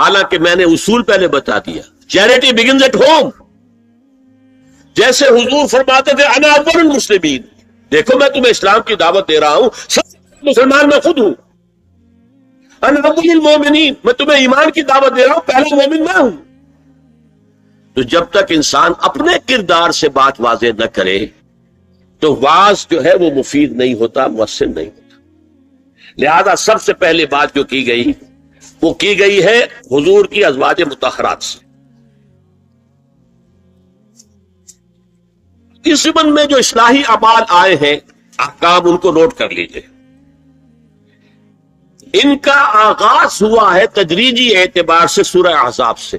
حالانکہ میں نے اصول پہلے بتا دیا، چیریٹی بگنز ایٹ ہوم. جیسے حضور فرماتے تھے انا اول المسلمین، دیکھو میں تمہیں اسلام کی دعوت دے رہا ہوں، سب سے پہلے مسلمان میں خود ہوں. انا اول المومنین، میں تمہیں ایمان کی دعوت دے رہا ہوں، پہلا مومن میں ہوں. تو جب تک انسان اپنے کردار سے بات واضح نہ کرے تو واز جو ہے وہ مفید نہیں ہوتا، مؤثر نہیں ہوتا. لہذا سب سے پہلے بات جو کی گئی وہ کی گئی ہے حضور کی ازواج مطہرات سے. اس ضمن میں جو اصلاحی اعمال آئے ہیں احکام ان کو نوٹ کر لیجئے. ان کا آغاز ہوا ہے تدریجی اعتبار سے سورہ احزاب سے،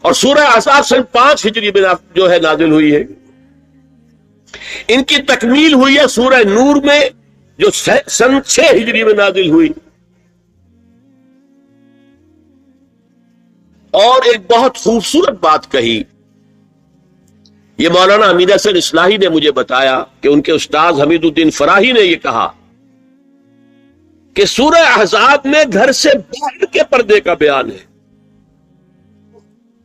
اور سورہ احزاب سن 5 ہجری میں جو ہے نازل ہوئی ہے. ان کی تکمیل ہوئی ہے سورہ نور میں جو سن 6 ہجری میں نازل ہوئی. اور ایک بہت خوبصورت بات کہی، یہ مولانا حمید حسن اصلاحی نے مجھے بتایا کہ ان کے استاذ حمید الدین فراہی نے یہ کہا کہ سورہ احزاب میں گھر سے باہر کے پردے کا بیان ہے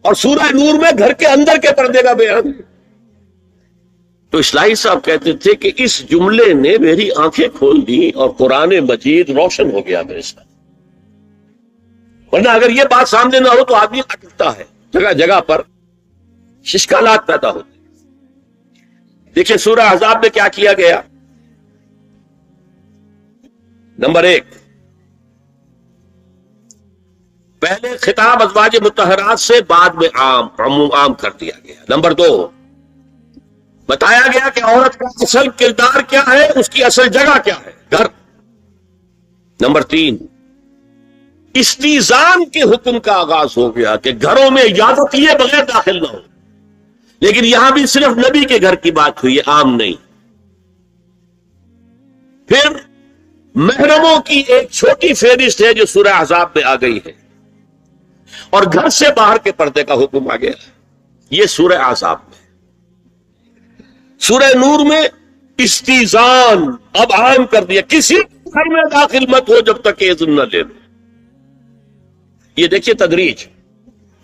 اور سورہ نور میں گھر کے اندر کے پردے کا بیان ہے. تو اصلاحی صاحب کہتے تھے کہ اس جملے نے میری آنکھیں کھول دی اور قرآن مجید روشن ہو گیا میرے ساتھ. ورنہ اگر یہ بات سامنے نہ ہو تو آدمی اٹکتا ہے، جگہ جگہ پر اشکالات پیدا ہوتے. دیکھیں سورہ احزاب میں کیا کیا گیا. نمبر 1، پہلے خطاب ازواج مطہرات سے، بعد میں عام کر دیا گیا. نمبر 2، بتایا گیا کہ عورت کا اصل کردار کیا ہے، اس کی اصل جگہ کیا ہے، گھر. نمبر 3، استیزان کے حکم کا آغاز ہو گیا کہ گھروں میں اجازت لیے بغیر داخل نہ ہو. لیکن یہاں بھی صرف نبی کے گھر کی بات ہوئی ہے، عام نہیں. پھر محرموں کی ایک چھوٹی فہرست ہے جو سورہ احزاب میں آ گئی ہے، اور گھر سے باہر کے پردے کا حکم آ گیا. یہ سورہ احزاب میں. سورہ نور میں استیزان اب عام کر دیا، کسی گھر میں داخل مت ہو جب تک اذن نہ لے لو. یہ دیکھیے تدریج،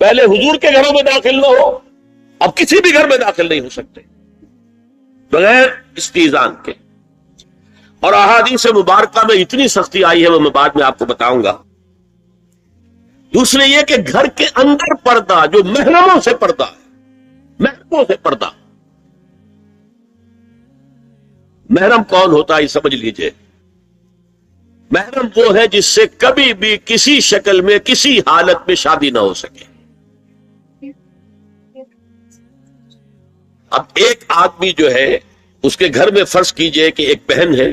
پہلے حضور کے گھروں میں داخل نہ ہو، اب کسی بھی گھر میں داخل نہیں ہو سکتے بغیر استیزان کے. اور احادیث مبارکہ میں اتنی سختی آئی ہے وہ میں بعد میں آپ کو بتاؤں گا. دوسرے یہ کہ گھر کے اندر پردہ جو محرموں سے پردہ ہے، محرموں سے پردہ. محرم کون ہوتا ہے سمجھ لیجئے. محرم وہ ہے جس سے کبھی بھی کسی شکل میں کسی حالت میں شادی نہ ہو سکے. اب ایک آدمی جو ہے اس کے گھر میں فرض کیجئے کہ ایک بہن ہے،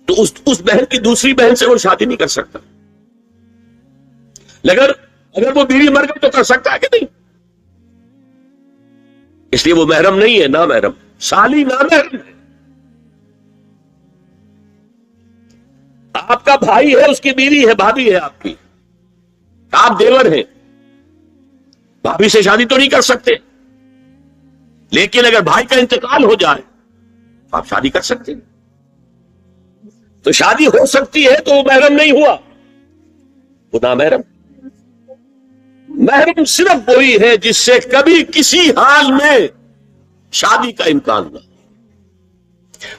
تو اس بہن کی دوسری بہن سے وہ شادی نہیں کر سکتا. اگر وہ بیوی مر گئی تو کر سکتا ہے کہ نہیں؟ اس لیے وہ محرم نہیں ہے، نا محرم، سالی نا محرم ہے. آپ کا بھائی ہے، اس کی بیوی ہے، بھابھی ہے آپ کی، آپ دیور ہیں، بھابھی سے شادی تو نہیں کر سکتے. لیکن اگر بھائی کا انتقال ہو جائے تو آپ شادی کر سکتے ہیں. تو شادی ہو سکتی ہے تو وہ محرم نہیں ہوا، وہ نامحرم. محرم صرف وہی ہے جس سے کبھی کسی حال میں شادی کا امکان نہ.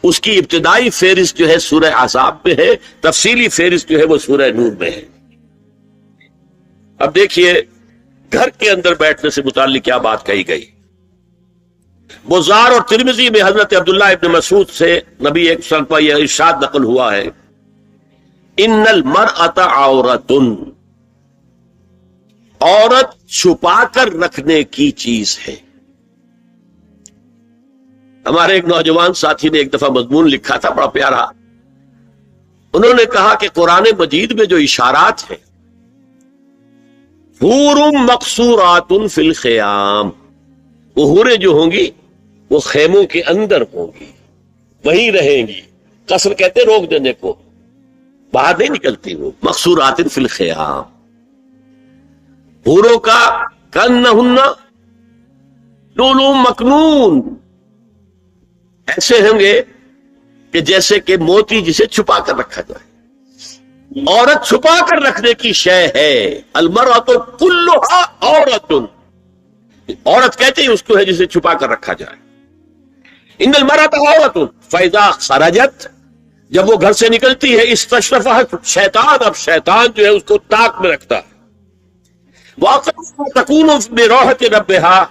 اس کی ابتدائی فہرست جو ہے سورہ احزاب میں ہے، تفصیلی فہرست جو ہے وہ سورہ نور میں ہے. اب دیکھیے گھر کے اندر بیٹھنے سے متعلق کیا بات کہی گئی. بزار اور ترمذی میں حضرت عبداللہ ابن مسعود سے نبی ایک صلی اللہ علیہ وسلم یہ ارشاد نقل ہوا ہے، ان المرأۃ عورۃ، عورت چھپا کر رکھنے کی چیز ہے. ہمارے ایک نوجوان ساتھی نے ایک دفعہ مضمون لکھا تھا بڑا پیارا. انہوں نے کہا کہ قرآن مجید میں جو اشارات ہیں، حور مقصورات فی الخیام، وہ حوریں جو ہوں گی وہ خیموں کے اندر ہوں گی، وہیں رہیں گی. قصر کہتے روک دینے کو، باہر نہیں نکلتی. وہ مقصورات فی الخیام، حوروں کا کانہن لؤلؤ مکنون، ایسے ہوں گے کہ جیسے کہ موتی جسے چھپا کر رکھا جائے. عورت چھپا کر رکھنے کی شے ہے. المرأۃ کلھا عورت، عورت کہتے ہیں اس کو ہے جسے چھپا کر رکھا جائے. ان المرأۃ عورت فاذا خرجت، جب وہ گھر سے نکلتی ہے استشرفھا شیطان، اب شیطان جو ہے اس کو طاق میں رکھتا ہے. تکون براحت ربھا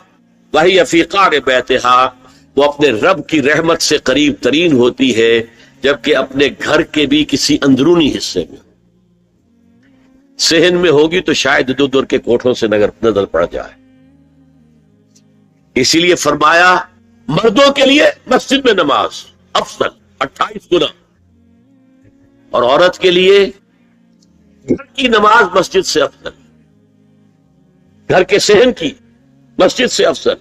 وہی فی قعر بیتھا، وہ اپنے رب کی رحمت سے قریب ترین ہوتی ہے جبکہ اپنے گھر کے بھی کسی اندرونی حصے میں. صحن میں ہوگی تو شاید دور دور کے کوٹھوں سے نظر پڑ جائے. اسی لیے فرمایا مردوں کے لیے مسجد میں نماز افضل 28 گنا، اور عورت کے لیے گھر کی نماز مسجد سے افضل، گھر کے صحن کی مسجد سے افضل،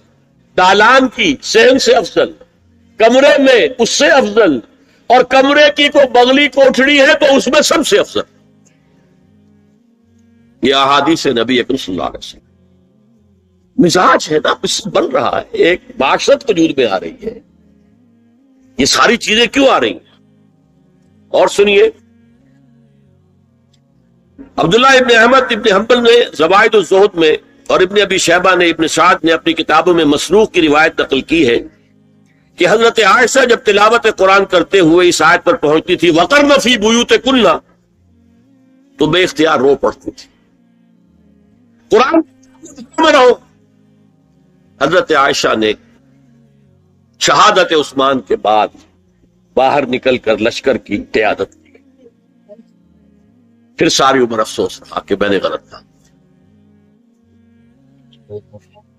دالان کی صحن سے افضل، کمرے میں اس سے افضل، اور کمرے کی کوئی بغلی کوٹھڑی ہے تو اس میں سب سے افضل. یہ احادیث نبی اکرم صلی اللہ علیہ وسلم. مزاج ہے نا، اس سے بن رہا ہے، ایک معاشرت وجود میں آ رہی ہے. یہ ساری چیزیں کیوں آ رہی ہیں؟ اور سنیے، عبداللہ ابن احمد ابن حنبل نے زوائد الزہد میں اور ابن ابی شیبہ نے ابن سعد نے اپنی کتابوں میں مسروق کی روایت نقل کی ہے کہ حضرت عائشہ جب تلاوت قرآن کرتے ہوئے اس آیت پر پہنچتی تھی وَقَرْنَ فِي بُيُوتِكُنَّ، تو بے اختیار رو پڑتی تھی. قرآن میں رہو. حضرت عائشہ نے شہادت عثمان کے بعد باہر نکل کر لشکر کی قیادت کی. پھر ساری عمر افسوس رہا کہ میں نے غلط تھا.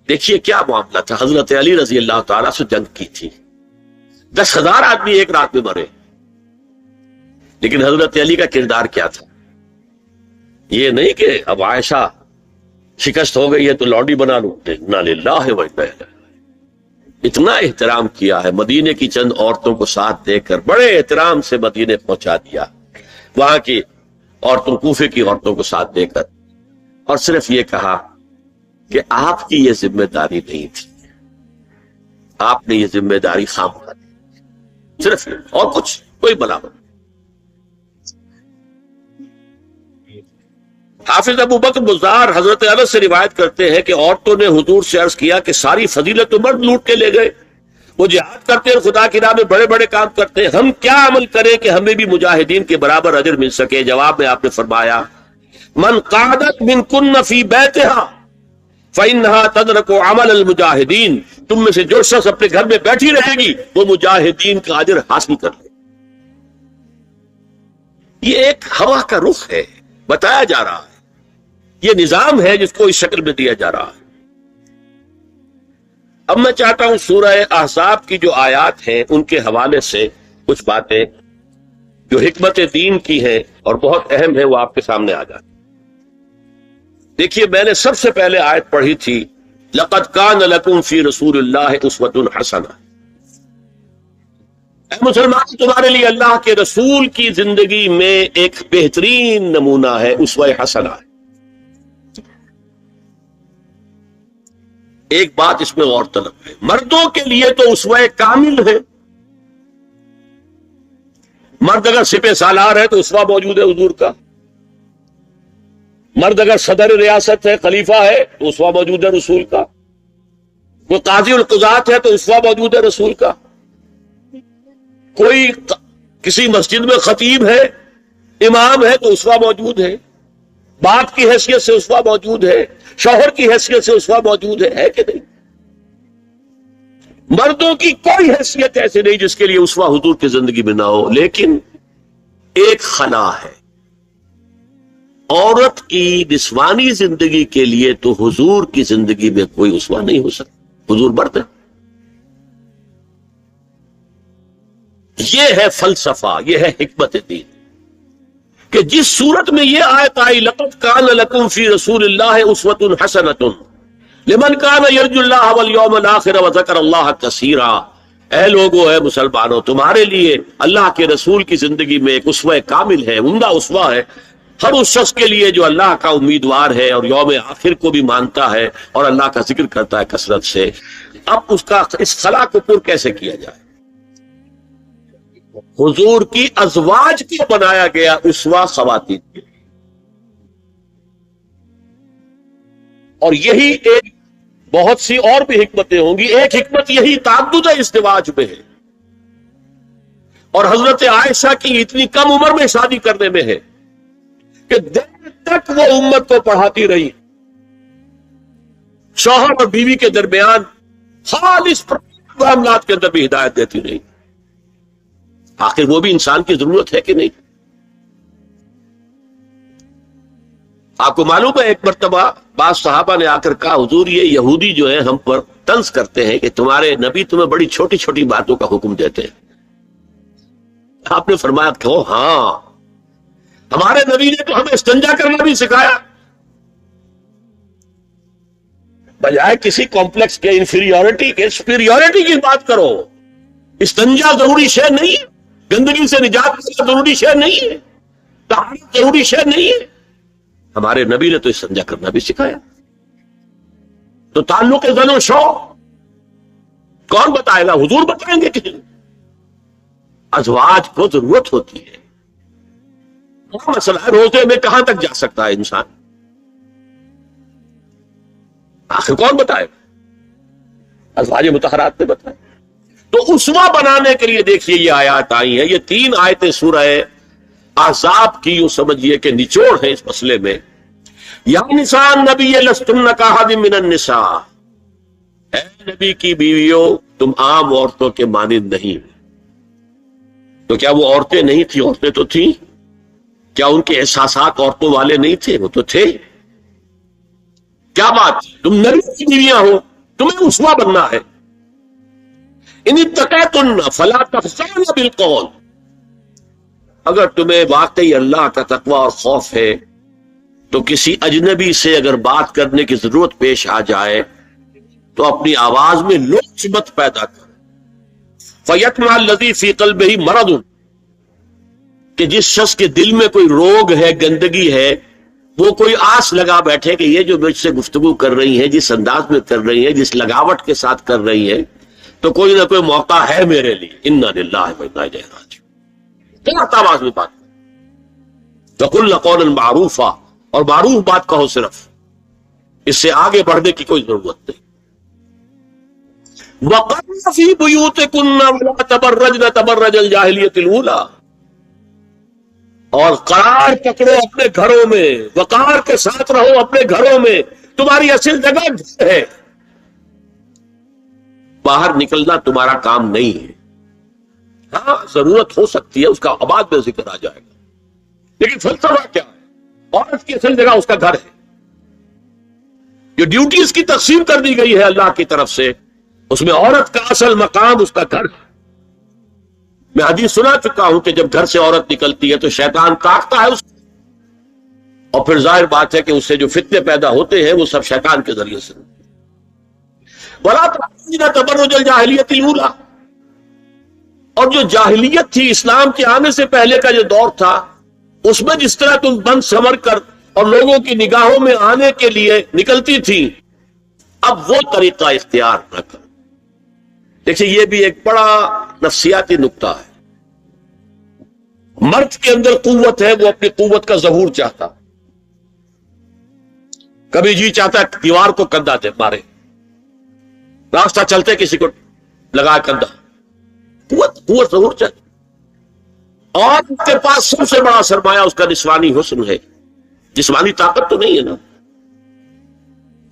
دیکھیے کیا معاملہ تھا. حضرت علی رضی اللہ تعالیٰ سے جنگ کی تھی، 10,000 آدمی ایک رات میں مرے، لیکن حضرت علی کا کردار کیا تھا؟ یہ نہیں کہ اب عائشہ شکست ہو گئی ہے تو لوڈی بنا لوں. انا للہ و انا الیہ راجعون. اتنا احترام کیا ہے، مدینے کی چند عورتوں کو ساتھ دے کر بڑے احترام سے مدینے پہنچا دیا، وہاں کی عورتوں، کوفے کی عورتوں کو ساتھ دے کر، اور صرف یہ کہا کہ آپ کی یہ ذمہ داری نہیں تھی، آپ نے یہ ذمہ داری خام کر دی. صرف یہ، اور کچھ کوئی بلاوت. حافظ ابو بکر بزار حضرت انس سے روایت کرتے ہیں کہ عورتوں نے حضور سے عرض کیا کہ ساری فضیلت تو مرد لوٹ کے لے گئے، وہ جہاد کرتے ہیں، خدا کی راہ میں بڑے بڑے کام کرتے ہیں، ہم کیا عمل کریں کہ ہمیں بھی مجاہدین کے برابر اجر مل سکے؟ جواب میں آپ نے فرمایا من قعدت منکن فی بیتہا فإنہا تدرک عمل المجاہدین، تم میں سے جو شخص اپنے گھر میں بیٹھی رہے گی وہ مجاہدین کا اجر حاصل کر لے. یہ ایک ہوا کا رخ ہے، بتایا جا رہا ہے، یہ نظام ہے جس کو اس شکل میں دیا جا رہا ہے. اب میں چاہتا ہوں سورہ احزاب کی جو آیات ہیں ان کے حوالے سے کچھ باتیں جو حکمت دین کی ہیں اور بہت اہم ہے وہ آپ کے سامنے آ جائیں. دیکھیے میں نے سب سے پہلے آیت پڑھی تھی لَقَدْ كَانَ لَكُمْ فِي رَسُولِ اللَّهِ أُسْوَةٌ حَسَنَةٌ. اے مسلمان، تمہارے لیے اللہ کے رسول کی زندگی میں ایک بہترین نمونہ ہے، اسوہ حسنہ ہے. ایک بات اس میں غور طلب ہے، مردوں کے لیے تو اسوہ کامل ہے. مرد اگر سپہ سالار ہے تو اسوہ موجود ہے حضور کا، مرد اگر صدر ریاست ہے، خلیفہ ہے تو اسوہ موجود ہے رسول کا، کوئی قاضی القضات ہے تو اسوہ موجود ہے رسول کا، کوئی کسی مسجد میں خطیب ہے، امام ہے تو اسوہ موجود ہے، باپ کی حیثیت سے اسوہ موجود ہے، شوہر کی حیثیت سے اسوہ موجود ہے کہ نہیں؟ مردوں کی کوئی حیثیت ایسی نہیں جس کے لیے اسوہ حضور کی زندگی میں نہ ہو. لیکن ایک خلا ہے، عورت کی نسوانی زندگی کے لیے تو حضور کی زندگی میں کوئی اسوہ نہیں ہو سکتا. حضور مرد ہے. یہ ہے فلسفہ، یہ ہے حکمت دین کہ جس صورت میں یہ آیت آئی لَقَدْ كَانَ لَكُمْ فِي رَسُولِ اللَّهِ أُسْوَةٌ حَسَنَةٌ لِمَنْ كَانَ يَرْجُو اللَّهَ وَالْيَوْمَ الْآخِرَ وَذَكَرَ اللَّهَ كَثِيرًا. اے لوگو، اے مسلمانوں، تمہارے لیے اللہ کے رسول کی زندگی میں ایک اسوہ کامل ہے، عمدہ اسوہ ہے ہر اس شخص کے لیے جو اللہ کا امیدوار ہے اور یوم آخر کو بھی مانتا ہے اور اللہ کا ذکر کرتا ہے کثرت سے. اب اس خلا کو پر کیسے کیا جائے؟ حضور کی ازواج کو بنایا گیا اسوہ خواتین کے لیے، اور یہی ایک، بہت سی اور بھی حکمتیں ہوں گی، ایک حکمت یہی تعدد ازدواج میں ہے، اور حضرت عائشہ کی اتنی کم عمر میں شادی کرنے میں ہے کہ دیر تک وہ امت کو پڑھاتی رہی، شوہر اور بیوی کے درمیان خالص معاملات کے اندر بھی ہدایت دیتی رہی۔ آخر وہ بھی انسان کی ضرورت ہے کہ نہیں؟ آپ کو معلوم ہے ایک مرتبہ بعض صحابہ نے آ کر کہا حضور یہ یہودی جو ہے ہم پر طنز کرتے ہیں کہ تمہارے نبی تمہیں بڑی چھوٹی چھوٹی باتوں کا حکم دیتے ہیں۔ آپ نے فرمایا کہ ہاں، ہمارے نبی نے تو ہمیں استنجا کرنا بھی سکھایا، بجائے کسی کمپلیکس کے انفیریورٹی کے سپیریورٹی کی بات کرو۔ استنجا ضروری شے نہیں ہے، گندگی سے نجات ضروری شے نہیں ہے، طہارت ضروری شے نہیں ہے، ہمارے نبی نے تو استنجا کرنا بھی سکھایا۔ تو تعلق زن و شو کون بتائے گا؟ حضور بتائیں گے کہ ازواج کو ضرورت ہوتی ہے۔ کیا مسئلہ ہے؟ روزے میں کہاں تک جا سکتا ہے انسان؟ آخر کون بتائے گا؟ ازواج مطہرات نے بتایا۔ تو اسوہ بنانے کے لیے دیکھیے یہ آیات آئی ہیں، یہ 3 آیتیں سورہ احزاب کی، یوں سمجھیے کہ نچوڑ ہے اس مسئلے میں۔ یا نساء نبی لستن کاحد من النساء، اے نبی کی بیویوں تم عام عورتوں کے مانند نہیں۔ تو کیا وہ عورتیں نہیں تھیں؟ عورتیں تو تھیں۔ کیا ان کے احساسات عورتوں والے نہیں تھے؟ وہ تو تھے۔ کیا بات، تم نبی کی بیویاں ہو، تمہیں اسوہ بننا ہے۔ ان اتقیتن فلا تخضعن بالقول، اگر تمہیں واقعی اللہ کا تقوی اور خوف ہے تو کسی اجنبی سے اگر بات کرنے کی ضرورت پیش آ جائے تو اپنی آواز میں لوچ مت پیدا کر۔ فیطمع الذی فی قلبہ مرض، کہ جس شخص کے دل میں کوئی روگ ہے، گندگی ہے، وہ کوئی آس لگا بیٹھے کہ یہ جو مجھ سے گفتگو کر رہی ہیں، جس انداز میں کر رہی ہیں، جس لگاوٹ کے ساتھ کر رہی ہیں، تو کوئی نہ کوئی موقع ہے میرے لیے۔ انا للہ و انا الیہ راجعون، کیا آواز میں بات وقلن قولا معروفا، اور معروف بات کہو، صرف اس سے آگے بڑھنے کی کوئی ضرورت نہیں۔ وَقَرْنَ فِي بُيُوتِكُنَّ وَلَا تَبَرَّجْنَ تَبَرَّجَ الْجَاهِلِيَّةِ الْأُولَىٰ، اور قرار پکڑو اپنے گھروں میں، وقار کے ساتھ رہو اپنے گھروں میں، تمہاری اصل جگہ گھر ہے، باہر نکلنا تمہارا کام نہیں ہے۔ ہاں ضرورت ہو سکتی ہے، اس کا بعد میں ذکر آ جائے گا، لیکن فلسفہ کیا ہے؟ عورت کی اصل جگہ اس کا گھر ہے۔ جو ڈیوٹیز کی تقسیم کر دی گئی ہے اللہ کی طرف سے، اس میں عورت کا اصل مقام اس کا گھر ہے۔ میں حدیث سنا چکا ہوں کہ جب گھر سے عورت نکلتی ہے تو شیطان کاٹتا ہے اس کو، اور پھر ظاہر بات ہے کہ اس سے جو فتنے پیدا ہوتے ہیں وہ سب شیطان کے ذریعے سے۔ وَلَا تَبَرَّجْنَ تَبَرُّجَ الْجَاهِلِيَّةِ الْأُولَىٰ، اور جو جاہلیت تھی، اسلام کے آنے سے پہلے کا جو دور تھا، اس میں جس طرح تم بند سمر کر اور لوگوں کی نگاہوں میں آنے کے لیے نکلتی تھی، اب وہ طریقہ اختیار نہ کر۔ دیکھیے یہ بھی ایک بڑا نفسیاتی نکتہ ہے۔ مرد کے اندر قوت ہے، وہ اپنی قوت کا ظہور چاہتا، کبھی جی چاہتا ہے دیوار کو کندھا دے مارے، راستہ چلتے کسی کو لگا کندھا، قوت ظہور چاہتا۔ اور اس کے پاس سب سے بڑا سرمایہ اس کا نسوانی حسن ہے، جسمانی طاقت تو نہیں ہے نا،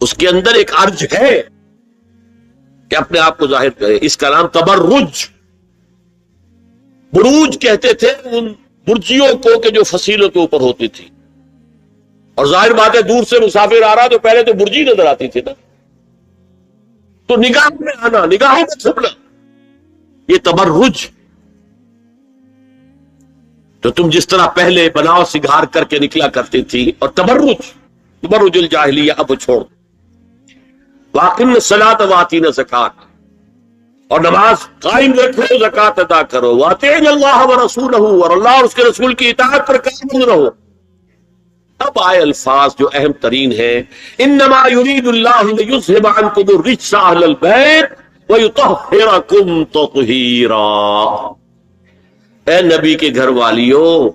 اس کے اندر ایک ارج ہے کہ اپنے آپ کو ظاہر کرے۔ اس کا نام تبرج، بروج کہتے تھے ان برجیوں کو کہ جو فصیلوں کے اوپر ہوتی تھی، اور ظاہر بات ہے دور سے مسافر آ رہا تو پہلے تو برجی نظر آتی تھی نا، تو نگاہ میں آنا، نگاہوں میں چھپنا، یہ تبرج۔ تو تم جس طرح پہلے بناؤ سگھار کر کے نکلا کرتی تھی، اور تبرج الجاہلیہ اب چھوڑ۔ وَأَقِمْنَ الصَّلَاةَ وَآتِينَ الزَّكَاةَ، اور نماز قائم رکھو، زکات ادا کرو۔ وَأَطِيعْنَ اللَّهَ وَرَسُولَهُ، اور اللہ اور اس کے رسول کی اطاعت پر قائم رہو۔ اب آئے الفاظ جو اہم ترین ہے، انما يريد الله ليذهب عنكم الرجس اهل البيت ويطهركم تطهيرا۔ اے نبی کے گھر والیوں،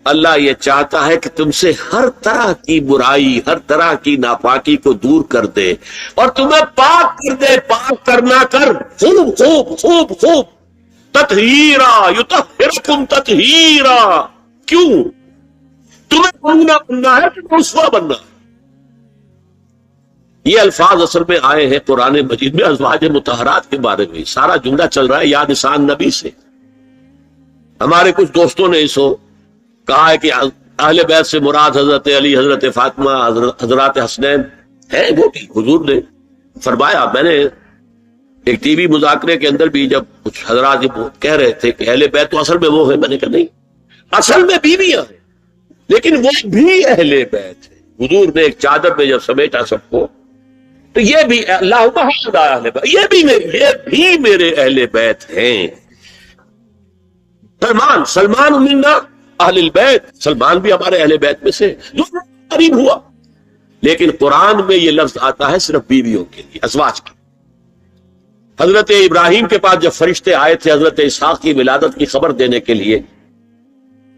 اللہ یہ چاہتا ہے کہ تم سے ہر طرح کی برائی، ہر طرح کی ناپاکی کو دور کر دے اور تمہیں پاک کر دے۔ پاک کرنا کر خوب خوب خوب خوب، تطہیرا یطہرکم تطہیرا۔ کیوں؟ تمہیں نمونہ بننا ہے، تمہیں اسوہ بننا ہے۔ یہ الفاظ اصل میں آئے ہیں قرآن مجید میں ازواج مطہرات کے بارے میں۔ سارا جملہ چل رہا ہے یا نساء نبی سے۔ ہمارے کچھ دوستوں نے اس کو کہا ہے کہ اہل بیت سے مراد حضرت علی، حضرت فاطمہ، حضرات حسنین ہیں۔ وہ بھی حضور نے فرمایا، میں نے ایک ٹی وی مذاکرے کے اندر بھی جب کچھ حضرات کہہ رہے تھے کہ اہل بیت تو اصل میں وہ ہے، میں نے کہا نہیں، اصل میں بیویاں ہیں لیکن وہ بھی اہل بیت ہے۔ حضور نے ایک چادر میں جب سمیٹا سب کو، تو یہ بھی یہ بھی میرے اہل بیت ہیں۔ سلمان منا اہل البیت، سلمان بھی ہمارے اہل بیت میں سے جو قریب ہوا۔ لیکن قرآن میں یہ لفظ آتا ہے صرف بیویوں کے لیے، ازواج کے۔ حضرت ابراہیم کے پاس جب فرشتے آئے تھے حضرت اسحاق کی ولادت کی خبر دینے کے لیے،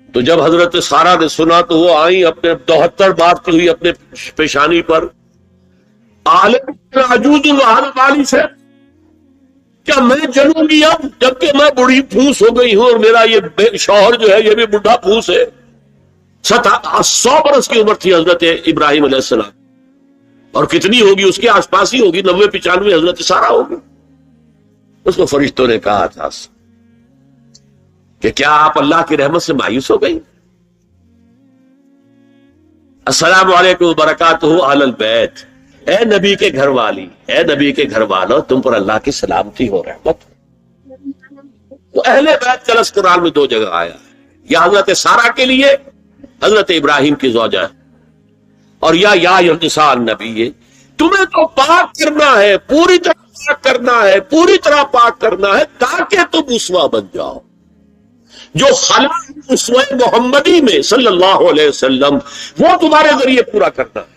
تو جب حضرت سارہ نے سنا تو وہ آئیں اپنے 72 مارتی ہوئی اپنے پیشانی پر، عجوز سے، کیا میں جنوں گی اب جبکہ میں بڑھی پھوس ہو گئی ہوں اور میرا یہ شوہر جو ہے یہ بھی بڑھا پھوس ہے؟ 100 برس کی عمر تھی حضرت ابراہیم علیہ السلام، اور کتنی ہوگی اس کے آس پاس ہی ہوگی، 90-95 حضرت سارہ ہوگی۔ اس کو فرشتوں نے کہا تھا کہ کیا آپ اللہ کی رحمت سے مایوس ہو گئی؟ السلام علیکم وبرکاتہ اہل البیت، اے نبی کے گھر والی، اے نبی کے گھر والو، تم پر اللہ کی سلامتی ہو رحمت۔ تو اہل بیت کا لفظ قرآن میں 2 جگہ آیا ہے، یا حضرت سارہ کے لیے حضرت ابراہیم کی زوجہ، اور یا نساء النبی، تمہیں تو پاک کرنا ہے، پوری طرح پاک کرنا ہے، پوری طرح پاک کرنا ہے تاکہ تم اسوہ بن جاؤ۔ جو خلا اسوہ محمدی میں صلی اللہ علیہ وسلم، وہ تمہارے ذریعے پورا کرنا ہے۔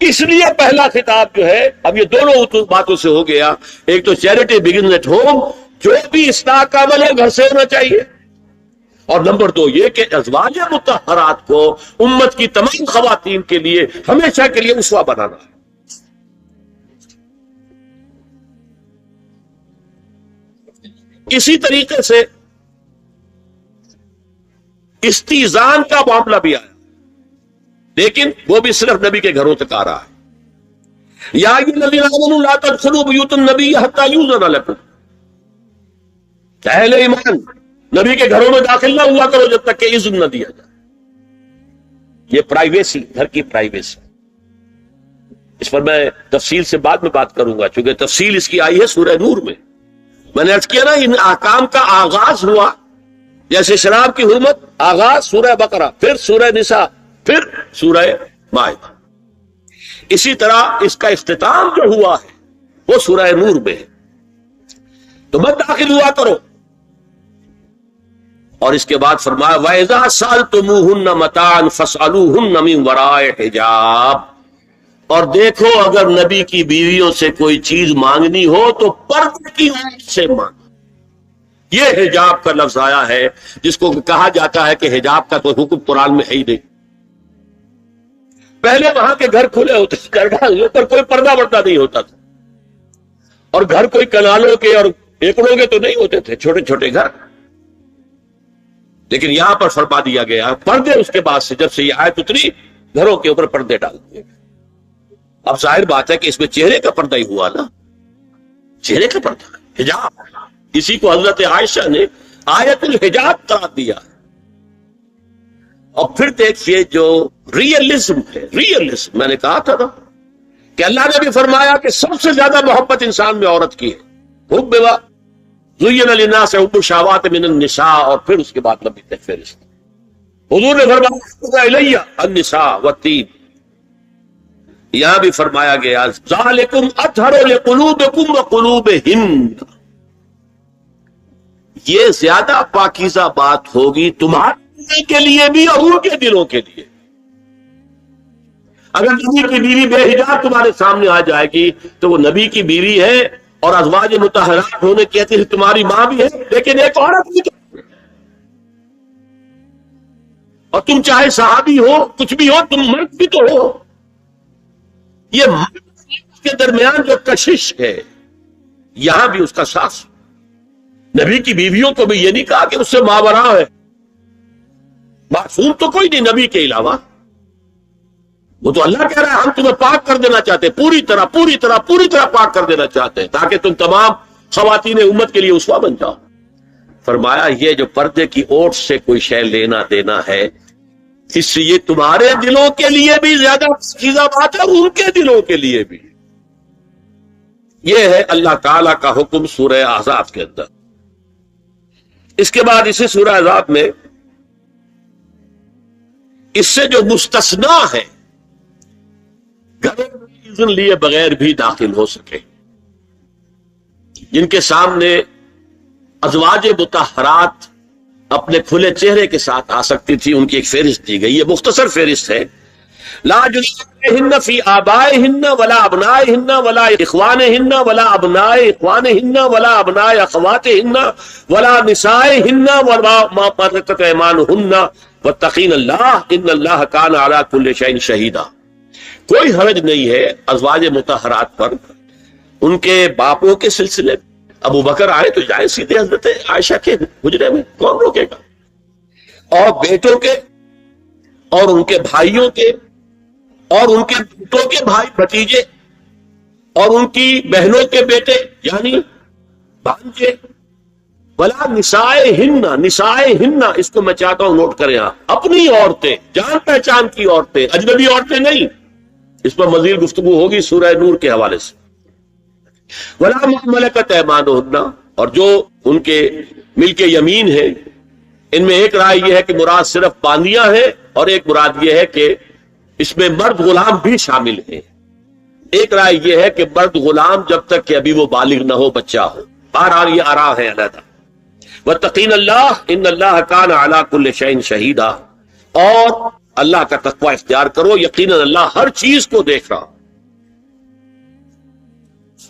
اس لیے پہلا خطاب جو ہے، اب یہ دونوں باتوں سے ہو گیا، ایک تو چیریٹی بگنز ایٹ ہوم، جو بھی اصلاح کا عمل ہے گھر سے ہونا چاہیے، اور نمبر 2 یہ کہ ازواج مطہرات کو امت کی تمام خواتین کے لیے ہمیشہ کے لیے اسوہ بنانا ہے۔ اسی طریقے سے استیزان کا معاملہ بھی آیا، لیکن وہ بھی صرف نبی کے گھروں تک آ رہا ہے۔ یا ایھا الذین آمنوا لا تدخلوا بیوت النبی حتی یؤذن لکم، اہل ایمان نبی کے گھروں میں داخل نہ ہوا کرو جب تک کہ اذن نہ دیا جائے۔ یہ پرائیویسی، گھر کی پرائیویسی، اس پر میں تفصیل سے بعد میں بات کروں گا، چونکہ تفصیل اس کی آئی ہے سورہ نور میں۔ میں نے عرض کیا نا، ان احکام کا آغاز ہوا جیسے شراب کی حرمت، آغاز سورہ بقرہ، پھر سورہ نساء، پھر سورہ مائدہ۔ اسی طرح اس کا اختتام جو ہوا ہے وہ سورہ نور میں ہے۔ تو مت داخل ہوا کرو، اور اس کے بعد فرمایا وَإِذَا سَأَلْتُمُوهُنَّ مَتَاعًا فَاسْأَلُوهُنَّ مِنْ وَرَاءِ حِجَابٍ، اور دیکھو اگر نبی کی بیویوں سے کوئی چیز مانگنی ہو تو پردے کی اور سے مانگ۔ یہ حجاب کا لفظ آیا ہے جس کو کہا جاتا ہے کہ حجاب کا کوئی حکم قرآن میں ہے ہی نہیں۔ پہلے وہاں کے گھر کھلے ہوتے تھے، درگاہ پر کوئی پردہ وردہ نہیں ہوتا تھا، اور گھر کوئی کنالوں کے اور ایکڑوں کے تو نہیں ہوتے تھے، چھوٹے چھوٹے گھر۔ لیکن یہاں پر فرما دیا گیا پردے، اس کے بعد سے جب سے یہ آیت اتری گھروں کے اوپر پردے ڈال دیے۔ اب ظاہر بات ہے کہ اس میں چہرے کا پردہ ہی ہوا نا، چہرے کا پردہ، حجاب، اسی کو حضرت عائشہ نے آیت الحجاب قرار دیا۔ اور پھر دیکھیے جو ریئلزم ہے، ریئلزم میں نے کہا تھا نا کہ اللہ نے بھی فرمایا کہ سب سے زیادہ محبت انسان میں عورت کی ہے، حب زین للناس حب الشہوات من النساء، اور پھر اس کے بعد لمبی فہرست۔ حضور نے فرمایا الیہ النساء والطیب، یہاں بھی فرمایا گیا ذالکم اطہر لقلوبکم وقلوبہن، یہ زیادہ پاکیزہ بات ہوگی تمہارے کے لیے بھی اور ان کے دلوں کے لیے۔ اگر نبی کی بیوی بے حجاب تمہارے سامنے آ جائے گی تو وہ نبی کی بیوی ہے اور ازواج مطہرات ہونے کہتے ہیں تمہاری ماں بھی ہے، لیکن ایک عورت بھی اور تم چاہے صحابی ہو کچھ بھی ہو تم مرد بھی تو ہو. یہ مرد کے درمیان جو کشش ہے یہاں بھی اس کا ساس. نبی کی بیویوں کو بھی یہ نہیں کہا کہ اس سے ماوراء ہے. معصوم تو کوئی نہیں نبی کے علاوہ. وہ تو اللہ کہہ رہا ہے ہم تمہیں پاک کر دینا چاہتے ہیں پوری طرح پاک کر دینا چاہتے ہیں تاکہ تم تمام خواتین امت کے لیے اسوہ بن جاؤ. فرمایا یہ جو پردے کی اوٹ سے کوئی شے لینا دینا ہے اس سے یہ تمہارے دلوں کے لیے بھی زیادہ چیزہ بات ہے اور ان کے دلوں کے لیے بھی. یہ ہے اللہ تعالی کا حکم سورہ احزاب کے اندر. اس کے بعد اسی سورہ احزاب میں اس سے جو مستثنا ہے گھروں میں اذن لیے بغیر بھی داخل ہو سکے جن کے سامنے ازواج مطہرات اپنے کھلے چہرے کے ساتھ آ سکتی تھی ان کی ایک فہرست دی گئی. یہ مختصر فہرست ہے. لا جناح فی آبائہن ولا ابنائہن ولا اخوانہن ولا ابناء اخوانہن ولا ابناء اخواتہن ولا نسائہن ولا ما ملکت ایمانہن واتقین اللہ ان اللہ کان علی کل شیء شہیدا. کوئی حرج نہیں ہے ازواج مطہرات پر ان کے باپوں کے سلسلے میں. ابو بکر آئے تو جائے سیدھے حضرت عائشہ کے حجرے میں کون روکے گا. اور بیٹوں کے اور ان کے بھائیوں کے اور ان کے بیٹوں کے بھائی بھتیجے اور ان کی بہنوں کے بیٹے یعنی بھانجے. ولا نسائہن اس کو میں چاہتا ہوں نوٹ کریں آپ. اپنی عورتیں جان پہچان کی عورتیں اجنبی عورتیں نہیں. اس پر مزید گفتگو ہوگی سورہ نور کے حوالے سے. ولا ما ملکت ایمانہن اور جو ان کے ملک یمین ہے. ان میں ایک رائے یہ ہے کہ مراد صرف باندیاں ہیں اور ایک مراد یہ ہے کہ اس میں مرد غلام بھی شامل ہیں. ایک رائے یہ ہے کہ مرد غلام جب تک کہ ابھی وہ بالغ نہ ہو بچہ ہو. بہرحال یہ آراء ہے علیحدہ. واتقین اللہ ان اللہ کان علی کل شیء شہیدا اور اللہ کا تقوی اختیار کرو یقیناً اللہ ہر چیز کو دیکھ رہا.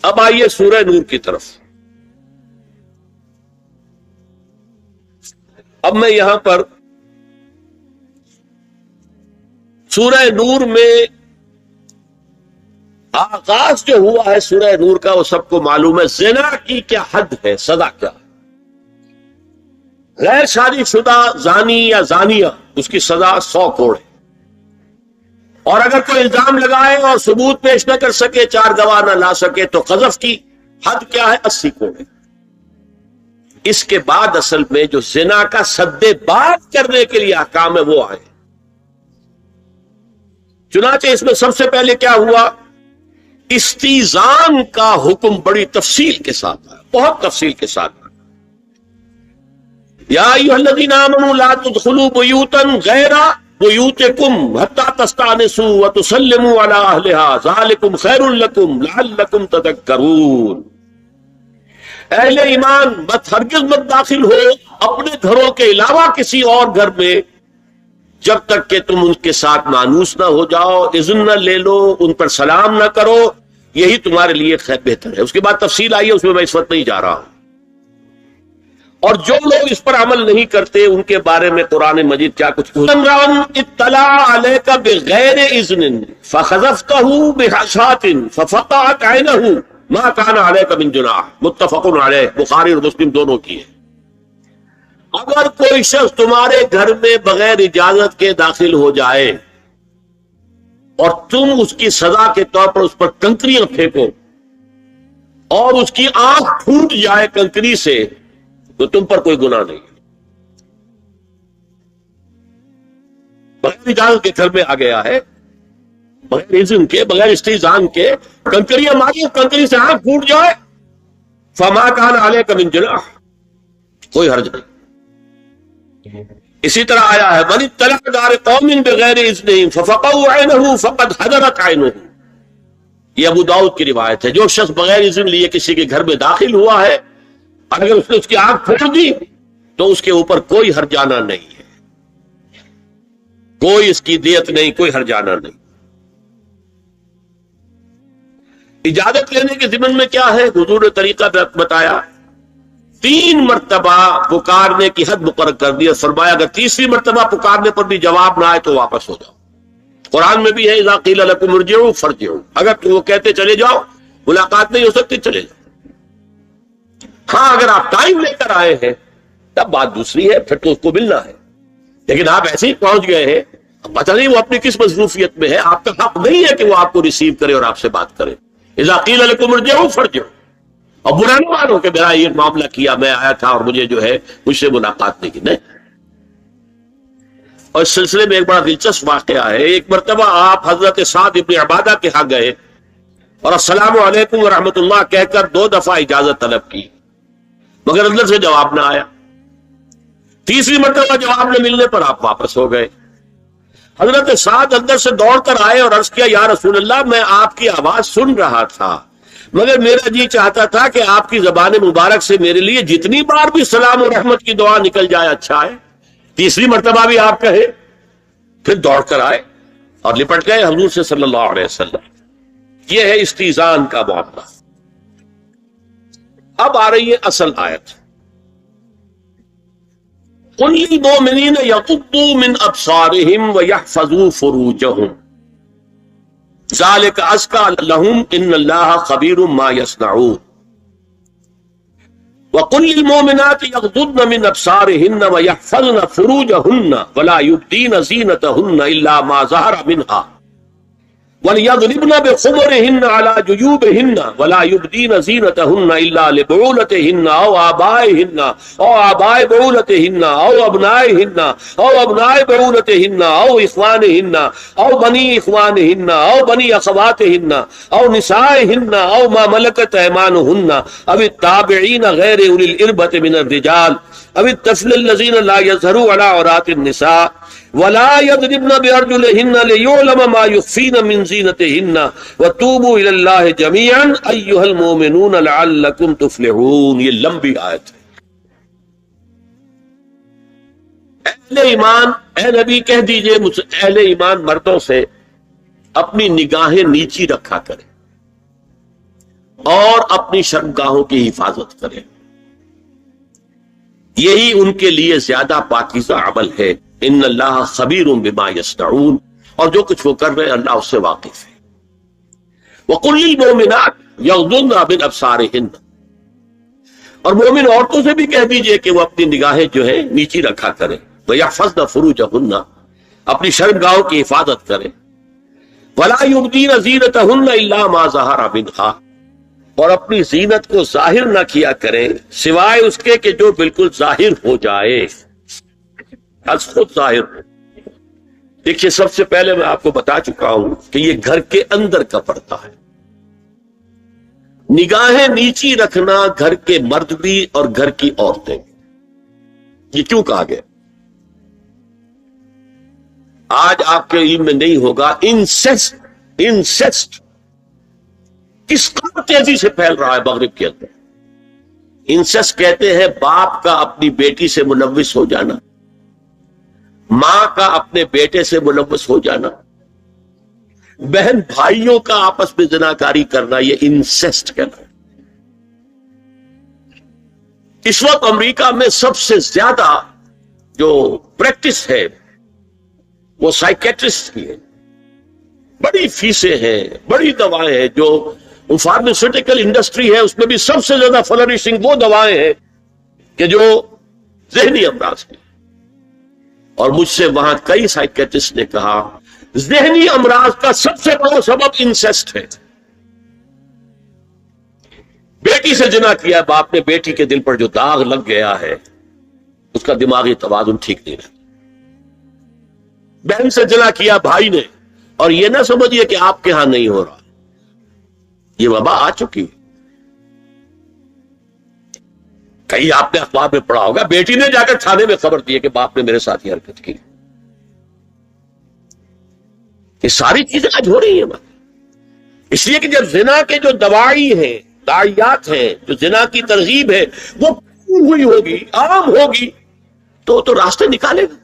اب آئیے سورہ نور کی طرف. اب میں یہاں پر سورہ نور میں آغاز جو ہوا ہے سورہ نور کا وہ سب کو معلوم ہے. زنا کی کیا حد ہے سزا کیا. غیر شادی شدہ زانی یا زانیہ اس کی سزا 100 کوڑ ہے. اور اگر کوئی الزام لگائے اور ثبوت پیش نہ کر سکے 4 گواہ نہ لا سکے تو قذف کی حد کیا ہے 80 کوڑ ہے. اس کے بعد اصل میں جو زنا کا سد بات کرنے کے لیے احکام ہے وہ آئے. چنانچہ اس میں سب سے پہلے کیا ہوا استیزان کا حکم بڑی تفصیل کے ساتھ آیا بہت تفصیل کے ساتھ آیا. یا ایھا الذین آمنوا لا تدخلوا بیوتا غیر بیوتکم حتی تستأنسوا وتسلموا علی اہلها ذالکم خیر لکم لعلکم تذکرون. اہل ایمان ہرگز مت داخل ہو اپنے گھروں کے علاوہ کسی اور گھر میں جب تک کہ تم ان کے ساتھ مانوس نہ ہو جاؤ اذن نہ لے لو ان پر سلام نہ کرو. یہی تمہارے لیے خیر بہتر ہے. اس کے بعد تفصیل آئی ہے اس میں اس وقت نہیں جا رہا ہوں. اور جو لوگ اس پر عمل نہیں کرتے ان کے بارے میں قرآن مجید کیا کچھ اطلاع علیک بغیر اذن فخذفتہ بحشات ففقعت عینہ ما کان علیک من جناح متفق علیہ. بخاری اور مسلم دونوں کی ہے. اگر کوئی شخص تمہارے گھر میں بغیر اجازت کے داخل ہو جائے اور تم اس کی سزا کے طور پر اس پر کنکریاں پھینکو اور اس کی آنکھ پھوٹ جائے کنکری سے تو تم پر کوئی گناہ نہیں. بغیر اجازت کے گھر میں آ گیا ہے بغیر اذن کے بغیر استئذان کے کنکریاں ماری کنکری سے آنکھ پھوٹ جائے فما کان علیک من جناح کوئی حرج نہیں. اسی طرح آیا ہے من اطلع دار قوم بغیر اذنہم ففقعوا عینہ فقد حضرت عینہ. یہ ابو داؤد کی روایت ہے. جو شخص بغیر اذن لیے کسی کے گھر میں داخل ہوا ہے اگر اس نے اس کی آنکھ پھوڑ دی تو اس کے اوپر کوئی ہرجانہ نہیں ہے. کوئی اس کی دیت نہیں کوئی ہرجانہ نہیں. اجازت لینے کے ضمن میں کیا ہے حضور نے طریقہ بتایا 3 مرتبہ پکارنے کی حد مقرر کر دی اور فرمایا اگر تیسری مرتبہ پکارنے پر بھی جواب نہ آئے تو واپس ہو جاؤ. قرآن میں بھی ہے اذا قیل لکم ارجعوا فارجعوا، اگر وہ کہتے چلے جاؤ، ملاقات نہیں ہو سکتی، چلے جاؤ. ہاں اگر آپ ٹائم لے کر آئے ہیں تب بات دوسری ہے، پھر تو اس کو ملنا ہے. لیکن آپ ایسے ہی پہنچ گئے ہیں، پتہ نہیں وہ اپنی کس مصروفیت میں ہے، آپ کا حق نہیں ہے کہ وہ آپ کو ریسیو کرے اور آپ سے بات کرے. اذا قیل لکم ارجعوا فارجعوا. اور برا نہ مانو کہ میرا یہ معاملہ کیا، میں آیا تھا اور مجھے جو ہے مجھ سے ملاقات نہیں کی، نہیں. اور اس سلسلے میں ایک بڑا دلچسپ واقعہ ہے. ایک مرتبہ آپ حضرت سعد ابن عبادہ کے ہاں گئے اور السلام علیکم ورحمۃ اللہ کہہ کر 2 دفعہ اجازت طلب کی، مگر اندر سے جواب نہ آیا. تیسری مرتبہ جواب نہ ملنے پر آپ واپس ہو گئے. حضرت سعد اندر سے دوڑ کر آئے اور عرض کیا یا رسول اللہ میں آپ کی آواز سن رہا تھا، مگر میرا جی چاہتا تھا کہ آپ کی زبان مبارک سے میرے لیے جتنی بار بھی سلام و رحمت کی دعا نکل جائے اچھا ہے. تیسری مرتبہ بھی آپ کہے. پھر دوڑ کر آئے اور لپٹ گئے حضور سے صلی اللہ علیہ وسلم. یہ ہے استیزان کا معاملہ. اب آ رہی ہے اصل آیت. قل للمؤمنین یغضوا من ابصارهم ویحفظوا فروجهم ذلك ازکى لهم ان اللہ خبیر ما یصنعون. وقل للمؤمنات یغضضن من ابصارهن ویحفظن فروجهن ولا یبدین زینتهن الا ما ظهر منها وَلْيَضْرِبْنَ بِخُمُرِهِنَّ عَلَى جُيُوبِهِنَّ وَلَا يُبْدِينَ زِينَتَهُنَّ إِلَّا لِبُعُولَتِهِنَّ أَوْ آبَائِهِنَّ أَوْ آبَاءِ بُعُولَتِهِنَّ أَوْ أَبْنَائِهِنَّ أَوْ أَبْنَاءِ بُعُولَتِهِنَّ أَوْ إِخْوَانِهِنَّ أَوْ بَنِي إِخْوَانِهِنَّ أَوْ بَنِي أَخَوَاتِهِنَّ أَوْ نِسَائِهِنَّ أَوْ مَا مَلَكَتْ أَيْمَانُهُنَّ أَوِ التَّابِعِينَ غَيْرِ أُولِي الْإِرْبَةِ مِنَ الرِّجَالِ أَوِ الطَّفْلِ الَّذِينَ لَا يَظْهَرُونَ عَلَى عَوْرَاتِ النِّسَاءِ وَلَا يَضْرِبْنَ بِأَرْجُلِهِنَّ لِيُعْلَمَ مَا يُخْفِينَ مِنْ زِينَتِهِنَّ وَتُوبُوا إِلَى اللَّهِ جَمِيعًا أَيُّهَا الْمُؤْمِنُونَ لَعَلَّكُمْ تُفْلِحُونَ. یہ لمبی آیت ہے. اہل ایمان، اے نبی کہہ دیجئے اہل ایمان مردوں سے اپنی نگاہیں نیچی رکھا کریں اور اپنی شرمگاہوں کی حفاظت کریں. یہی ان کے لیے زیادہ پاکیزہ عمل ہے. ان اللہ خبیر بما یصنعون، اور جو کچھ وہ کر رہے ہیں اللہ اس سے واقف ہے. وقل للمؤمنات یغضضن من ابصارهن، اور مومن عورتوں سے بھی کہہ دیجئے کہ وہ اپنی نگاہیں جو ہے نیچی رکھا کریں. ویحفظن فروجهن، اپنی شرمگاہوں کی حفاظت کریں. ولا یبدین زینتهن الا ما ظهر منها، اور اپنی زینت کو ظاہر نہ کیا کریں سوائے اس کے کہ جو بالکل ظاہر ہو جائے، از خود ظاہر ہو. دیکھیے سب سے پہلے میں آپ کو بتا چکا ہوں کہ یہ گھر کے اندر کا پردہ ہے. نگاہیں نیچی رکھنا گھر کے مرد بھی اور گھر کی عورتیں. یہ کیوں کہا گیا؟ آج آپ کے علم میں نہیں ہوگا انسیسٹ کس قدر تیزی سے پھیل رہا ہے مغرب کے اندر. انسیسٹ کہتے ہیں باپ کا اپنی بیٹی سے ملوث ہو جانا، ماں کا اپنے بیٹے سے ملوث ہو جانا، بہن بھائیوں کا آپس میں زناکاری کرنا، یہ انسیسٹ کہنا. اس وقت امریکہ میں سب سے زیادہ جو پریکٹس ہے وہ سائیکیٹرسٹ کی ہے. بڑی فیسیں ہیں، بڑی دوائیں ہیں. جو فارماسیوٹیکل انڈسٹری ہے اس میں بھی سب سے زیادہ فلرشنگ وہ دوائیں ہیں کہ جو ذہنی امراض کی. اور مجھ سے وہاں کئی سائیکیٹرسٹ نے کہا ذہنی امراض کا سب سے بڑا سبب انسیسٹ ہے. بیٹی سے جنا کیا باپ نے، بیٹی کے دل پر جو داغ لگ گیا ہے اس کا دماغی توازن ٹھیک نہیں رہتا. بہن سے جنا کیا بھائی نے، اور یہ نہ سمجھیے کہ آپ کے ہاں نہیں ہو رہا، یہ وبا آ چکی. کئی آپ نے اخبار میں پڑھا ہوگا بیٹی نے جا کر تھانے میں خبر دی کہ باپ نے میرے ساتھ یہ حرکت کی. یہ ساری چیزیں آج ہو رہی ہیں. اس لیے کہ جب زنا کے جو دوائی ہیں، داعیات ہیں، جو زنا کی ترغیب ہے وہ ہوئی ہوگی، عام ہوگی، تو راستے نکالے گا.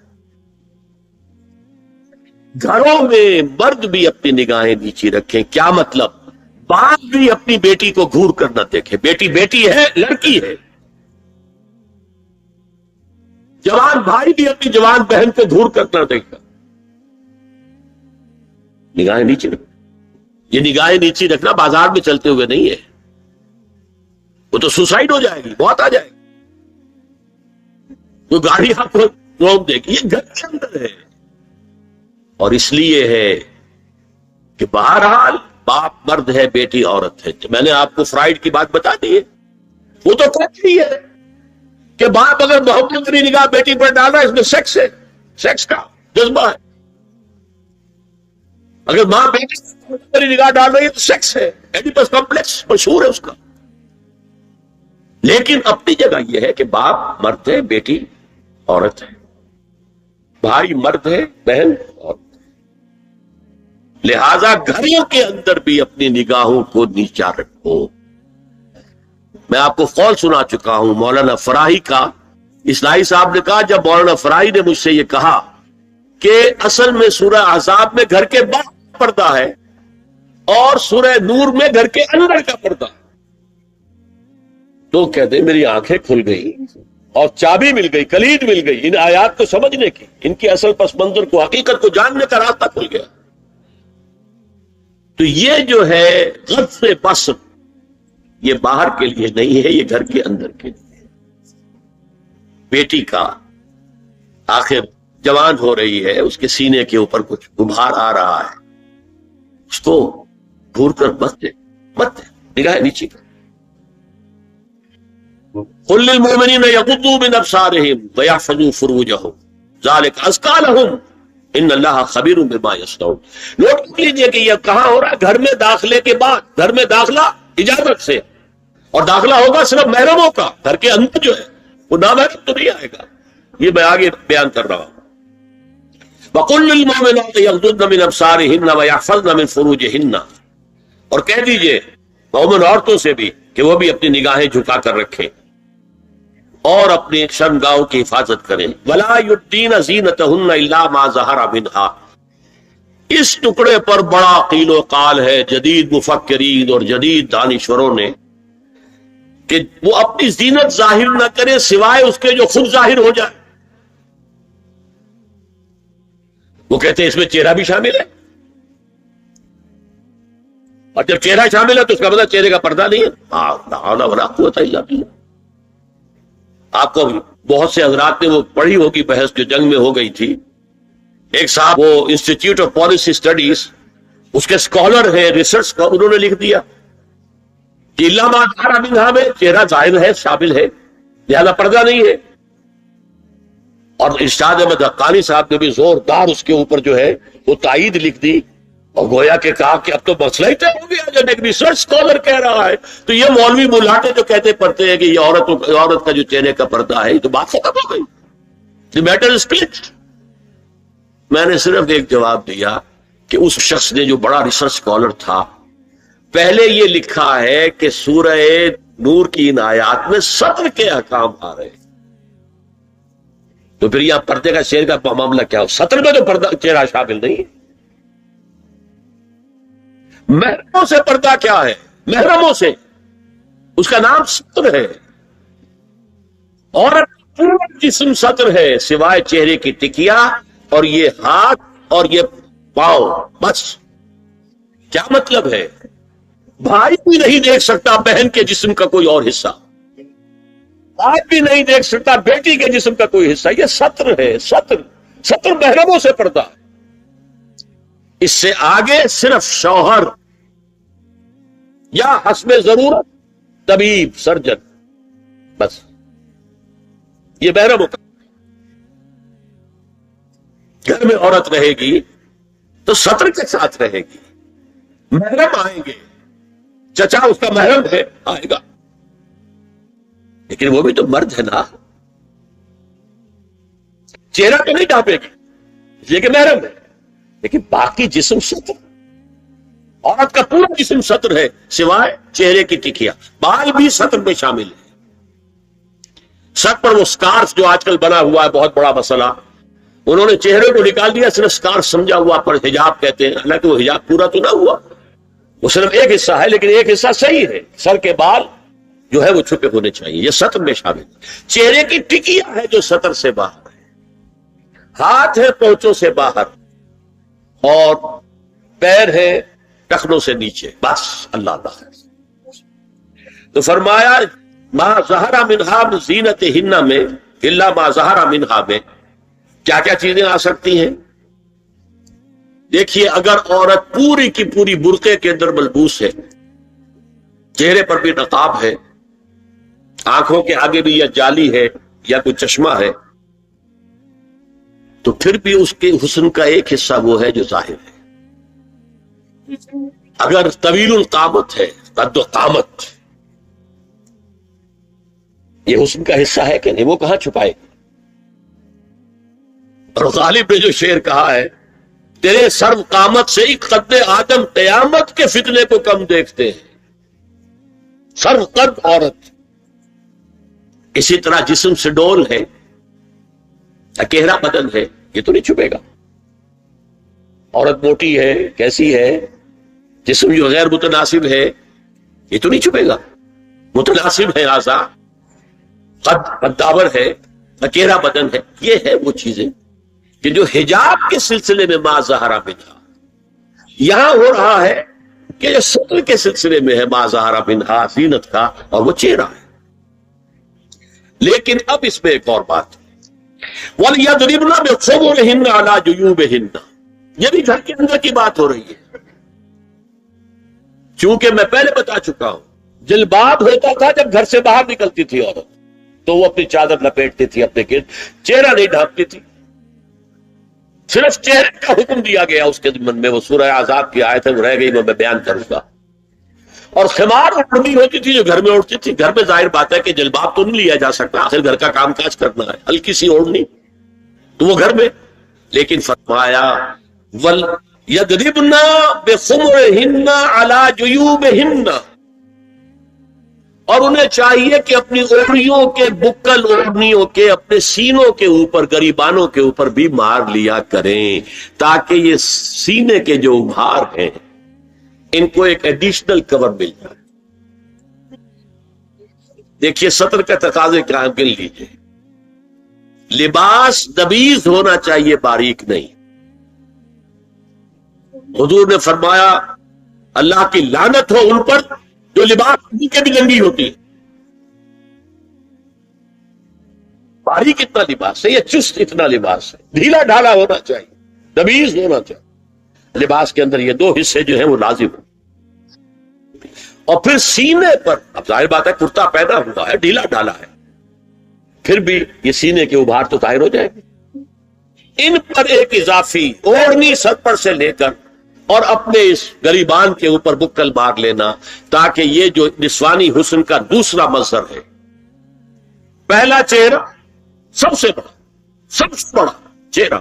گھروں میں مرد بھی اپنی نگاہیں نیچی رکھیں. کیا مطلب؟ باپ بھی اپنی بیٹی کو گھور کر نہ دیکھے. بیٹی بیٹی ہے، لڑکی ہے. جوان بھائی بھی اپنی جوان بہن کو گھور کرنا دیکھ گا. نگاہیں نیچے رکھ. یہ نگاہیں نیچے رکھنا بازار میں چلتے ہوئے نہیں ہے. وہ تو سوسائڈ ہو جائے گی، موت آ جائے گی. تو گاڑی آپ کو روک دے گی. یہ گھر کے اندر ہے. اور اس لیے ہے کہ بہرحال باپ مرد ہے، بیٹی عورت ہے. میں نے آپ کو فرائڈ کی بات بتا دی ہے. وہ تو کہتی ہی ہے کہ باپ اگر محبت کی نگاہ بیٹی پر ڈالا اس میں سیکس ہے، سیکس کا جذبہ ہے. اگر ماں بیٹی پر نگاہ ڈال رہی ہے تو سیکس ہے، ایڈیپس کمپلیکس مشہور ہے اس کا. لیکن اپنی جگہ یہ ہے کہ باپ مرد ہے، بیٹی عورت ہے، بھائی مرد ہے، بہن عورت ہے. لہذا گھروں کے اندر بھی اپنی نگاہوں کو نیچا رکھو. میں آپ کو قول سنا چکا ہوں مولانا فراہی کا. اصلاحی صاحب نے کہا جب مولانا فراہی نے مجھ سے یہ کہا کہ اصل میں سورہ احزاب میں گھر کے باہر پردہ ہے اور سورہ نور میں گھر کے اندر کا پردہ، تو کہتے میری آنکھیں کھل گئی اور چابی مل گئی، کلید مل گئی ان آیات کو سمجھنے کی، ان کی اصل پس منظر کو، حقیقت کو جاننے کا راستہ کھل گیا. تو یہ جو ہے غض بصر، یہ باہر کے لیے نہیں ہے، یہ گھر کے اندر کے لیے. بیٹی کا آخر جوان ہو رہی ہے، اس کے سینے کے اوپر کچھ غبار آ رہا ہے، اس کو گھور کر مت دے، نگاہ نیچے کر. قل للمؤمنین یغضوا من ابصارہم ویحفظوا فروجہم ذلک ازکی لہم ان اللہ خبیر بما یصنعون. نوٹ کر لیجیے کہ یہ کہاں ہو رہا ہے؟ گھر میں داخلے کے بعد. گھر میں داخلہ اجازت سے، اور داخلہ ہوگا صرف محرموں کا. گھر کے اندر جو ہے وہ نامحرم تو نہیں آئے گا. یہ میں آگے بیان کر رہا ہوں. وَقُلْ لِلْمُؤْمِنَاتِ يَغْضُضْنَ مِنْ أَبْصَارِهِنَّ وَيَحْفَظْنَ مِنْ فُرُوجِهِنَّ، اور کہہ دیجئے مومن عورتوں سے بھی کہ وہ بھی اپنی نگاہیں جھکا کر رکھیں اور اپنی شرمگاہوں کی حفاظت کریں. وَلَا يُبْدِينَ زِينَتَهُنَّ إِلَّا مَا ظَهَرَ مِنْهَا. اس ٹکڑے پر بڑا قیل و قال ہے جدید مفکرین اور جدید دانشوروں نے کہ وہ اپنی زینت ظاہر نہ کرے سوائے اس کے جو خود ظاہر ہو جائے. وہ کہتے ہیں اس میں چہرہ بھی شامل ہے، اور جب چہرہ شامل ہے تو اس کا مطلب چہرے کا پردہ نہیں ہے. آپ کو بہت سے حضرات نے وہ پڑھی ہوگی بحث جو جنگ میں ہو گئی تھی. ایک صاحب وہ انسٹیٹیوٹ آف پالیسی اسٹڈیز اس کے اسکالر ہیں، ریسرچ کا، انہوں نے لکھ دیا کہ اللہ ما ظہر منہا میں چہرہ ظاہر ہے، شامل ہے، لہذا پردہ نہیں ہے. اور ارشاد احمد حقانی صاحب نے بھی زوردار اس کے اوپر جو ہے وہ تائید لکھ دی، اور گویا کہ کہا کہ اب تو مسئلہ ہی طے ہو گیا. جب ایک ریسرچ اسکالر کہہ رہا ہے تو یہ مولوی ملاٹے جو کہتے پڑھتے ہیں کہ یہ عورت کا جو چہرے کا پردہ ہے، یہ تو بات ختم ہو گئی. The matter is clicked. میں نے صرف ایک جواب دیا کہ اس شخص نے جو بڑا ریسرچ اسکالر تھا، پہلے یہ لکھا ہے کہ سورہ نور کی ان آیات میں سطر کے احکام آ رہے ہیں، تو پھر یہاں پردے کا چہرے کا معاملہ کیا ہو؟ سطر میں تو پردہ چہرہ شامل نہیں ہے. محرموں سے پردہ کیا ہے؟ محرموں سے اس کا نام سطر ہے. اور پورا جسم سطر ہے سوائے چہرے کی ٹکیا اور یہ ہاتھ اور یہ پاؤں، بس. کیا مطلب ہے؟ بھائی بھی نہیں دیکھ سکتا بہن کے جسم کا کوئی اور حصہ، باپ بھی نہیں دیکھ سکتا بیٹی کے جسم کا کوئی حصہ. یہ سطر ہے. سطر محرموں سے پردہ. اس سے آگے صرف شوہر یا حسب ضرورت طبیب، سرجن، بس. یہ محرموں کا. گھر میں عورت رہے گی تو سطر کے ساتھ رہے گی. محرم آئیں گے، چچا اس کا محرم ہے، آئے گا، لیکن وہ بھی تو مرد ہے نا. چہرہ تو نہیں ڈھانپے گی اس لیے کہ محرم ہے، لیکن باقی جسم سطر. عورت کا پورا جسم سطر ہے سوائے چہرے کی ٹکیا. بال بھی سطر میں شامل ہے. سر پر وہ سکارف جو آج کل بنا ہوا ہے بہت بڑا مسئلہ، انہوں نے چہرے کو نکال دیا، صرف سکارف سمجھا ہوا پر حجاب کہتے ہیں. حالانکہ وہ حجاب پورا تو نہ ہوا، وہ صرف ایک حصہ ہے، لیکن ایک حصہ صحیح ہے. سر کے بال جو ہے وہ چھپے ہونے چاہیے، یہ سطر میں شامل ہے۔ چہرے کی ٹکیا ہے جو سطر سے باہر ہے، ہاتھ ہے پونچوں سے باہر، اور پیر ہے ٹخنوں سے نیچے، بس اللہ اللہ ہے۔ تو فرمایا ما ظہر منہا من زینتہن میں الا ما ظہر منہا میں کیا کیا چیزیں آ سکتی ہیں؟ دیکھیے، اگر عورت پوری کی پوری برقعے کے اندر ملبوس ہے، چہرے پر بھی نقاب ہے، آنکھوں کے آگے بھی یا جالی ہے یا کوئی چشمہ ہے، تو پھر بھی اس کے حسن کا ایک حصہ وہ ہے جو ظاہر ہے۔ اگر طویل القامت ہے، قد و قامت، یہ حسن کا حصہ ہے کہ نہیں؟ وہ کہاں چھپائے گا؟ اور غالب نے جو شعر کہا ہے، تیرے سرو قامت سے ہی قد آدم قیامت کے فتنے کو کم دیکھتے ہیں۔ سرو قد عورت، اسی طرح جسم سے ڈول ہے، اکیرا بدن ہے، یہ تو نہیں چھپے گا۔ عورت موٹی ہے، کیسی ہے، جسم جو غیر متناسب ہے، یہ تو نہیں چھپے گا۔ متناسب ہے اعضاء، قداور ہے، اکیرا بدن ہے، یہ ہے وہ چیزیں کہ جو حجاب کے سلسلے میں ما ظہر منہا، یہاں ہو رہا ہے کہ جو ستر کے سلسلے میں ہے ما ظہر منہا، زینت کا، اور وہ چہرہ ہے۔ لیکن اب اس میں ایک اور بات، وَلْيَضْرِبْنَ بِخُمُرِهِنَّ عَلَى جُيُوبِهِنَّ، یہ بھی گھر کے اندر کی بات ہو رہی ہے۔ چونکہ میں پہلے بتا چکا ہوں، جلباب ہوتا تھا جب گھر سے باہر نکلتی تھی عورت، تو وہ اپنی چادر لپیٹتی تھی اپنے گرد، چہرہ نہیں ڈھانپتی تھی، صرف چہرے کا حکم دیا گیا اس کے ضمن میں۔ وہ سورہ احزاب کی آیت ہے، وہ رہ گئی، میں بیان کروں گا۔ اور خمار اڑنی ہوتی تھی جو گھر میں اڑتی تھی، گھر میں ظاہر بات ہے کہ جلباب تو نہیں لیا جا سکتا، آخر گھر کا کام کاج کرنا ہے، ہلکی سی اوڑھنی تو وہ گھر میں۔ لیکن فرمایا وَلْيَضْرِبْنَ بِخُمُرِهِنَّ عَلَى جُيُوبِهِنَّ، اور انہیں چاہیے کہ اپنی اوڑھنیوں کے بکل، اوڑھنیوں کے اپنے سینوں کے اوپر، گریبانوں کے اوپر بھی مار لیا کریں، تاکہ یہ سینے کے جو ابھار ہیں ان کو ایک ایڈیشنل کور مل جائے۔ دیکھیے سطر کا تقاضے کیا ہے، گن لیجیے۔ لباس دبیز ہونا چاہیے، باریک نہیں۔ حضور نے فرمایا اللہ کی لعنت ہو ان پر جو لباس ان کے بھی ننگی ہوتی ہے۔ باریک اتنا لباس ہے، یہ چست اتنا لباس ہے، ڈھیلا ڈھالا ہونا چاہیے، دبیز ہونا چاہیے۔ لباس کے اندر یہ دو حصے جو ہیں وہ لازم ہیں۔ اور پھر سینے پر، اب ظاہر بات ہے کرتا پیدا ہوا ہے، ڈھیلا ڈھالا ہے، پھر بھی یہ سینے کے ابھار تو ظاہر ہو جائے گے۔ ان پر ایک اضافی اوڑھنی سر پر سے لے کر اور اپنے اس گریبان کے اوپر بکل مار لینا، تاکہ یہ جو نسوانی حسن کا دوسرا منظر ہے، پہلا چہرہ سب سے بڑا چہرہ۔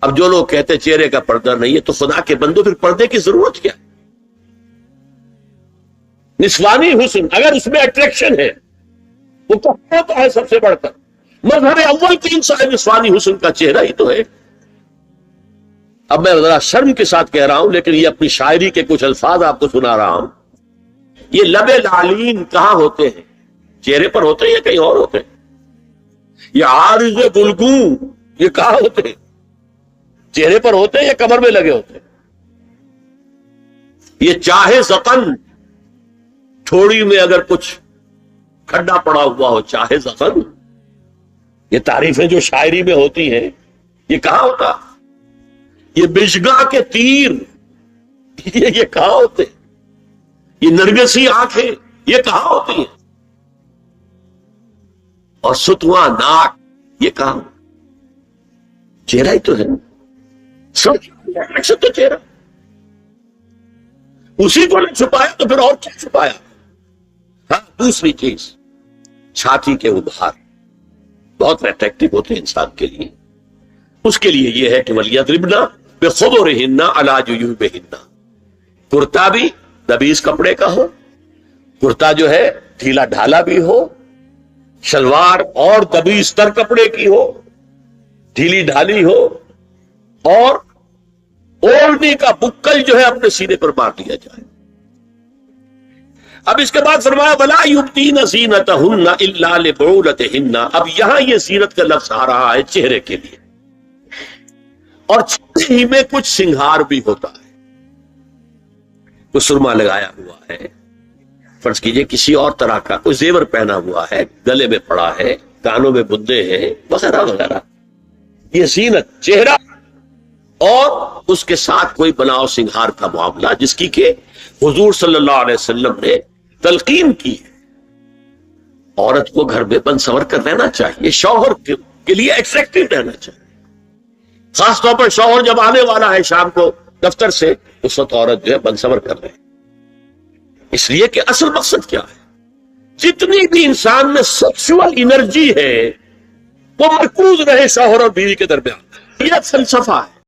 اب جو لوگ کہتے چہرے کا پردہ نہیں ہے، تو خدا کے بندو پھر پردے کی ضرورت کیا؟ نسوانی حسن اگر اس میں اٹریکشن ہے، وہ کہاں ہوتا ہے سب سے بڑھ کر؟ مظہر اول کی انسان نسوانی حسن کا چہرہ ہی تو ہے۔ اب میں ذرا شرم کے ساتھ کہہ رہا ہوں، لیکن یہ اپنی شاعری کے کچھ الفاظ آپ کو سنا رہا ہوں۔ یہ لب لعلین کہاں ہوتے ہیں؟ چہرے پر ہوتے ہیں یا کہیں اور ہوتے ہیں؟ یہ عارض گلگوں یہ کہاں ہوتے ہیں؟ چہرے پر ہوتے ہیں یا کمر میں لگے ہوتے ہیں؟ یہ چاہے زقن، تھوڑی میں اگر کچھ کھڈا پڑا ہوا ہو، چاہے زقن، یہ تعریفیں جو شاعری میں ہوتی ہیں، یہ کہاں ہوتا؟ یہ بشگاہ کے تیر یہ کہاں ہوتے؟ یہ نرگسی آنکھیں یہ کہاں ہوتی ہیں؟ اور ستواں ناک یہ کہاں؟ چہرہ ہی تو ہے، سب تو چہرہ، اسی کو نے چھپایا تو پھر اور کیا چھپایا؟ ہاں، دوسری چیز چھاتی کے ابھار بہت اٹریکٹیو ہوتے ہیں انسان کے لیے۔ اس کے لیے یہ ہے کہ وَلْيَضْرِبْنَ بِخُمُرِهِنَّ عَلَى جُيُوبِهِنَّ، کرتا بھی دبیز کپڑے کا ہو، کرتا جو ہے ڈھیلا ڈھالا بھی ہو، شلوار اور دبیز تر کپڑے کی ہو، ڈھیلی ڈھالی ہو، اور اوڑھنی کا بکل جو ہے اپنے سینے پر مار دیا جائے۔ اب اس کے بعد فرمایا وَلَا يُبْدِينَ زِينَتَهُنَّ إِلَّا لِبُعُولَتِهِنَّ. اب یہاں یہ زینت کا لفظ آ رہا ہے چہرے کے لیے، اور چہرے ہی میں کچھ سنگھار بھی ہوتا ہے. کوئی سرما لگایا ہوا ہے، فرض کیجئے کسی اور طرح کا کوئی زیور پہنا ہوا ہے، گلے میں پڑا ہے، کانوں میں بدے ہیں وغیرہ وغیرہ، یہ زینت چہرہ، اور اس کے ساتھ کوئی بناؤ سنگھار کا معاملہ جس کی کہ حضور صلی اللہ علیہ وسلم نے تلقین کی ہے. عورت کو گھر میں بن سنور کر رہنا چاہیے، شوہر کے لیے ایٹریکٹیو رہنا چاہیے. خاص طور پر شوہر جب آنے والا ہے شام کو دفتر سے، اس وقت عورت جو ہے بن سنور کر رہے. اس لیے کہ اصل مقصد کیا ہے، جتنی بھی انسان میں سیکسول انرجی ہے وہ مرکوز رہے شوہر اور بیوی کے درمیان. یہ فلسفہ ہے.